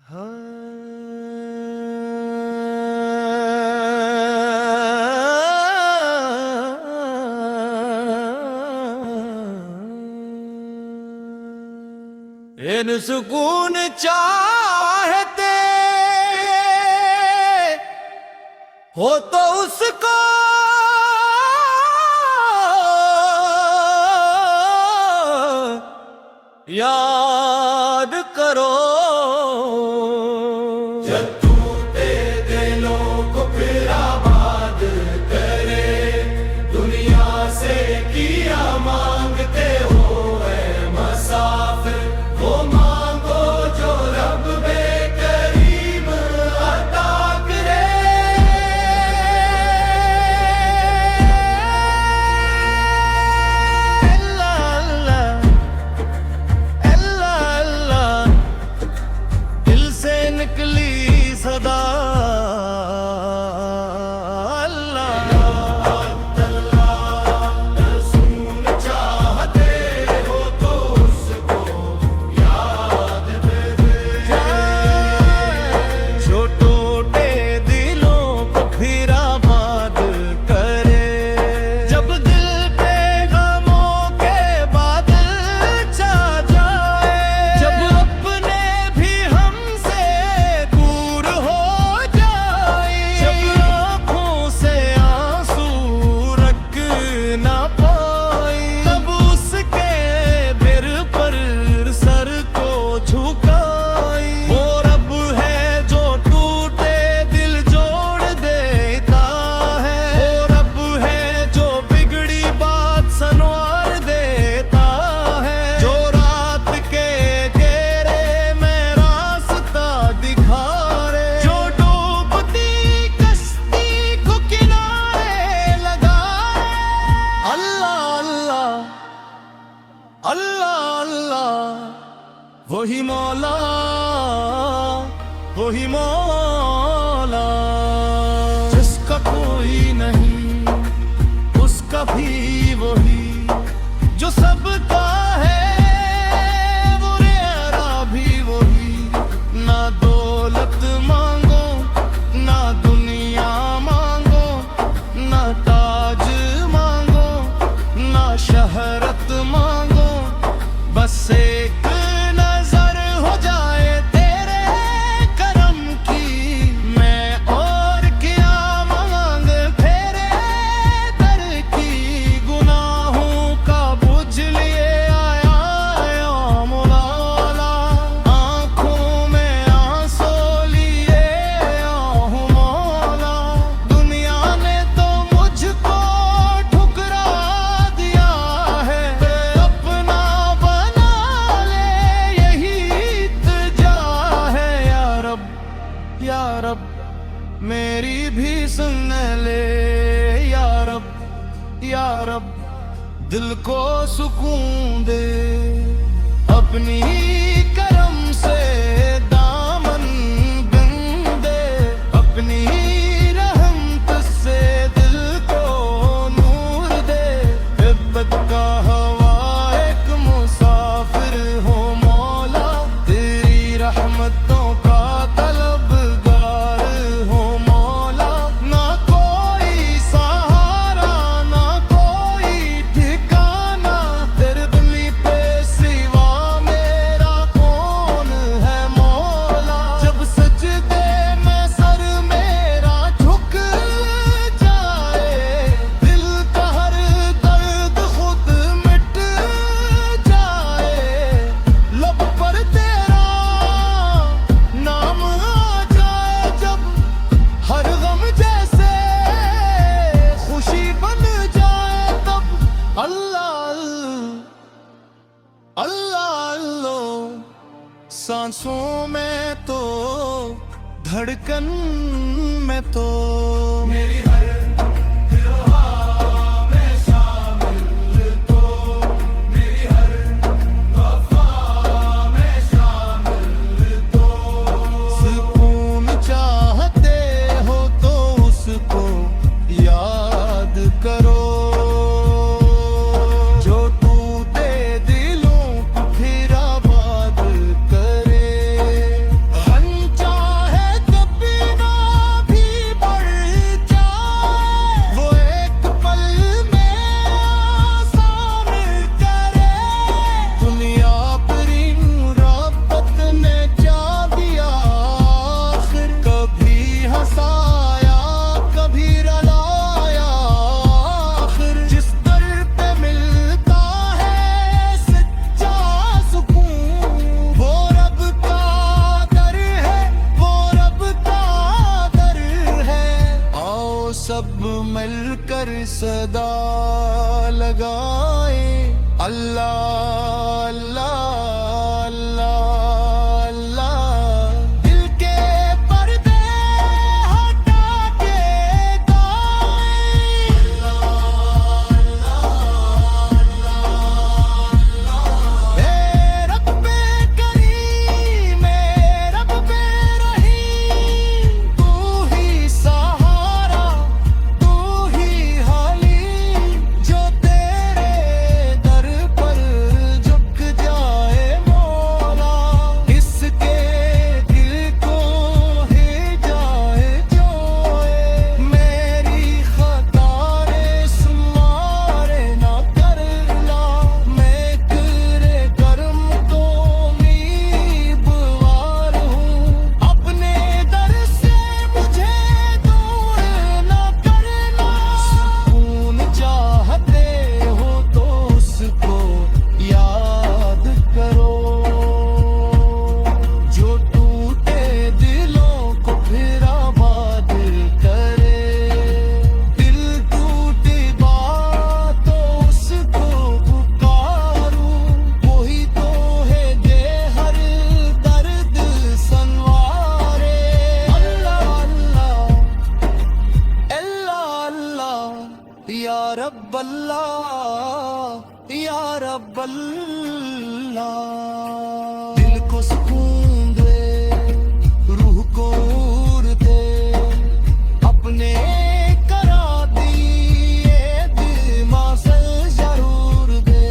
इन सुकून चाहते हो तो उसको याद करो। जब टूटे दिलों को फिर आबाद करे, दुनिया से किया मांगते हो ऐ मुसाफिर, वो मांगो जो रब बेकरीम अता करे। अल्लाह अल्लाह अल्लाह दिल से निकली सदा। वही मौला वही मौला जिसका कोई नहीं उसका भी वही, जो सबका है वो रेरा भी वही। ना दौलत मांगो ना दुनिया मांगो, ना ताज मांगो ना शहरत मांगो, बस एक या रब मेरी भी सुन ले, या रब दिल को सुकून दे। अपनी करम से दामन बंद दे, अपनी रहमत से दिल को नूर दे। इब्बत का हवा एक मुसाफिर हो मौला, तेरी रहमतों का सांसों में तो धड़कन में तो मेरी हर दिलवा में शामिल, तो मेरी हर वफा में शामिल, तो सुकून चाहते हो तो उसको याद करो। दिलों को फिर आबाद करे, अल्लाह। दिल को सुकून दे, रूह को नूर दे, अपने करा दिए दिमा से जरूर दे।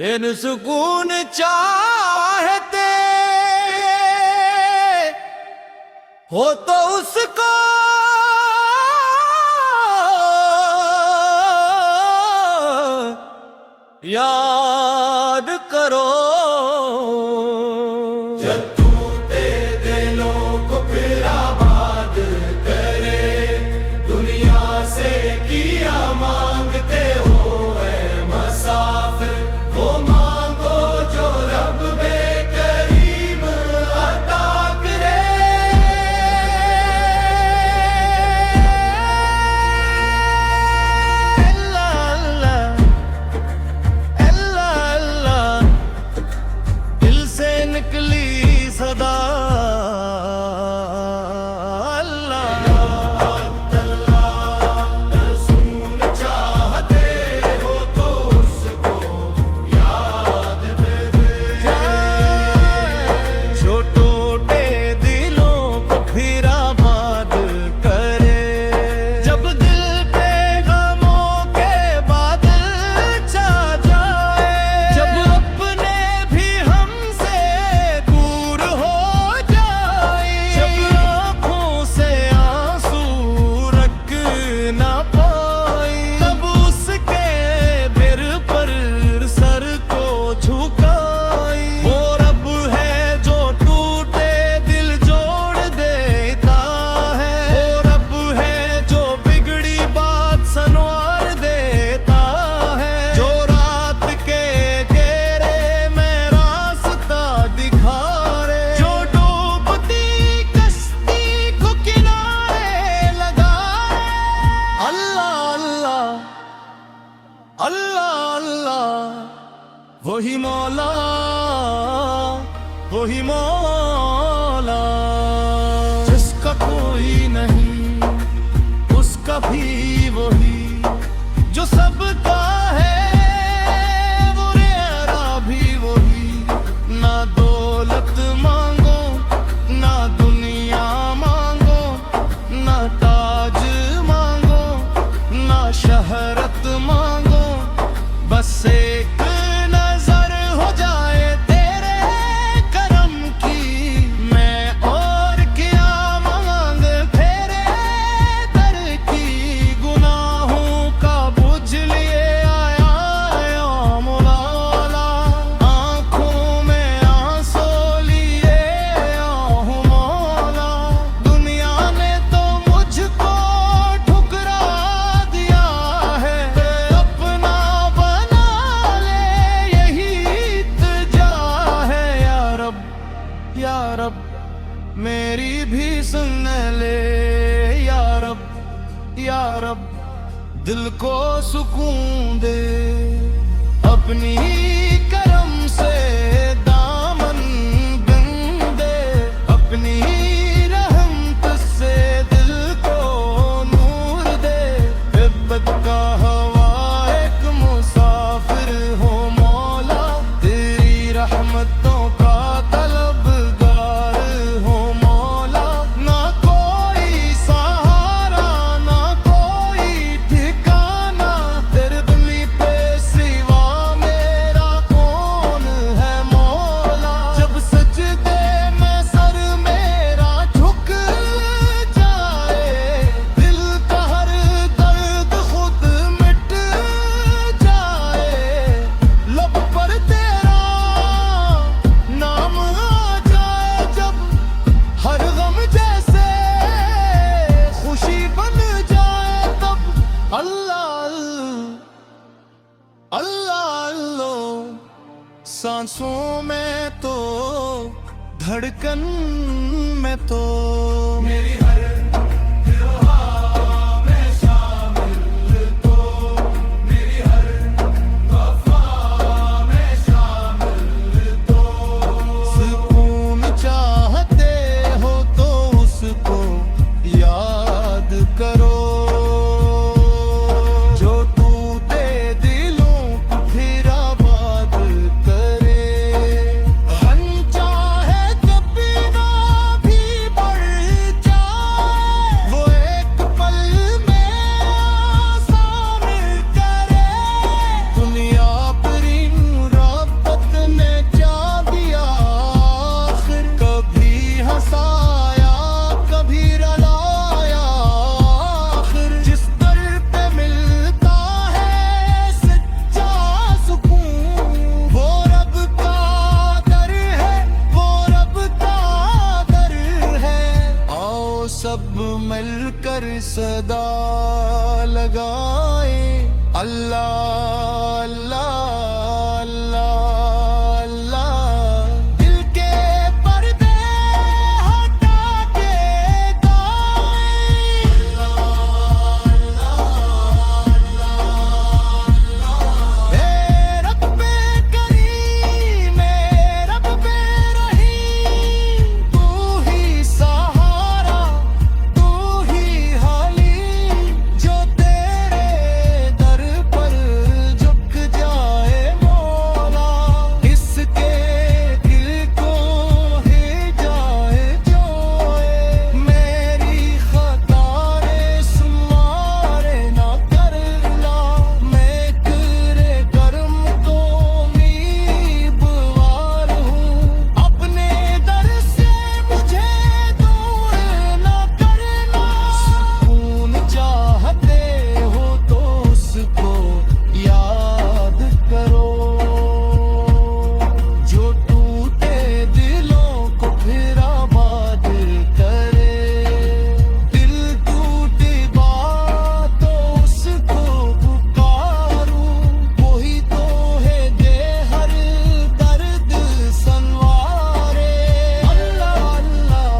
इन सुकून चाहते हो तो उसको याद करो। जब टूटे दिलों को फिर आबाद करे, दुनिया से किया मांगते हो ऐ मुसाफिर, वो मांगो जो रब बेकरीम अता करे। अल्लाह अल्लाह अल्लाह, दिल से निकली सदा वही मौला वही मौला, जिसका कोई नहीं उसका भी वही, जो सबका है वो रेरा भी वही। ना दौलत मांगो ना दुनिया मांगो, ना ताज मांगो ना शहरत मांगो, बस एक या रब मेरी भी सुन ले, या रब या रब दिल को सुकून दे, अपनी करम से दामन बंदे, अपनी रहमत से दिल को नूर दे। इब्बत का हवा एक मुसाफिर हो मौला, तेरी रहमतों का सांसों में तो धड़कन में तो मेरी हर दुआ में शामिल तो, मेरी हर वफा में शामिल तो, सब मिलकर सदा लगाए अल्लाह अल्लाह अल्लाह अल्लाह। दिल के पर्दे हटा के गाए अल्लाह अल्लाह अल्लाह। हे रब्बे करीम रब्बे रहीम, तू ही सहारा तू ही हाली, जो तेरे दर पर झुक जाए मौला, इसके दिल को है जाए जोए। मेरी खतारे सुमारे ना करना, मैं तेरे करम को मीबवार हूँ, अपने दर से मुझे दूर ना करना। सुकून चाहते हो तो उसको याद करो, जो टूटे दिलों को फिर आबाद करे। दिल टूटी बातों उसको पुकारूं, वही तो है दे हर दर्द संवारे। अल्लाह अल्लाह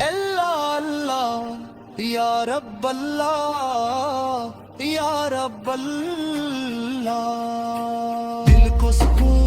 अल्लाह अल्लाह, या रब अल्लाह या रब अल्लाह। दिल को सुकून